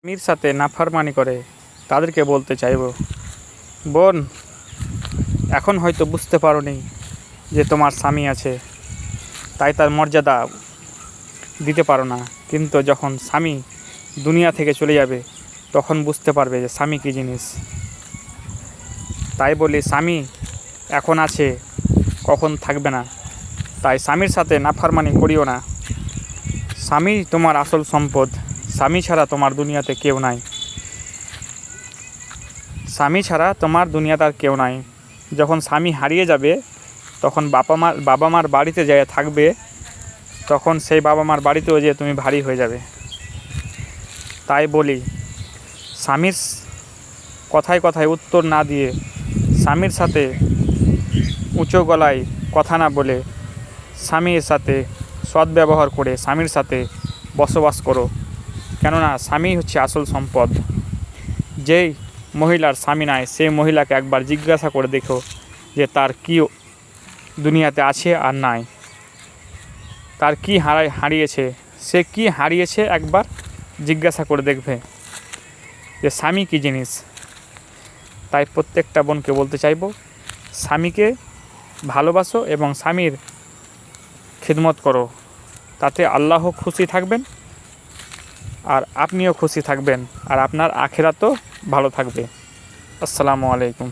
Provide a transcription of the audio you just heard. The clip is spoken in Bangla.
স্বামীর সাথে নাফরমানি করে তাদেরকে বলতে চাইব, বোন, এখন হয়তো বুঝতে পারোনি যে তোমার স্বামী আছে, তাই তার মর্যাদা দিতে পারো না। কিন্তু যখন স্বামী দুনিয়া থেকে চলে যাবে তখন বুঝতে পারবে যে স্বামী কী জিনিস। তাই বলি, স্বামী এখন আছে, কখন থাকবে না। তাই স্বামীর সাথে নাফরমানি করিও না। স্বামী তোমার আসল সম্পদ। স্বামী ছাড়া তোমার দুনিয়াতে কেউ নাই। স্বামী ছাড়া তোমার দুনিয়াতে আর কেউ নাই। যখন স্বামী হারিয়ে যাবে তখন বাবা মার বাড়িতে যেয়ে থাকবে, তখন সেই বাবা মার বাড়িতেও যে তুমি ভারী হয়ে যাবে। তাই বলি, স্বামীর কথায় কথায় উত্তর না দিয়ে, স্বামীর সাথে উঁচু গলায় কথা না বলে, স্বামীর সাথে সদ্ব্যবহার করে স্বামীর সাথে বসবাস করো। কেননা স্বামী হচ্ছে আসল সম্পদ। যেই মহিলার স্বামী নাই সেই মহিলাকে একবার জিজ্ঞাসা করে দেখো যে তার কী দুনিয়াতে আছে আর নাই, তার কী হারিয়েছে, সে কি হারিয়েছে একবার জিজ্ঞাসা করে দেখবে যে স্বামী কী জিনিস। তাই প্রত্যেকটা বোনকে বলতে চাইব, স্বামীকে ভালোবাসো এবং স্বামীর খিদমত করো। তাতে আল্লাহ খুশি থাকবেন আর আপনিও খুশি থাকবেন, আর আপনার আখিরাতও ভালো থাকবে। আসসালামু আলাইকুম।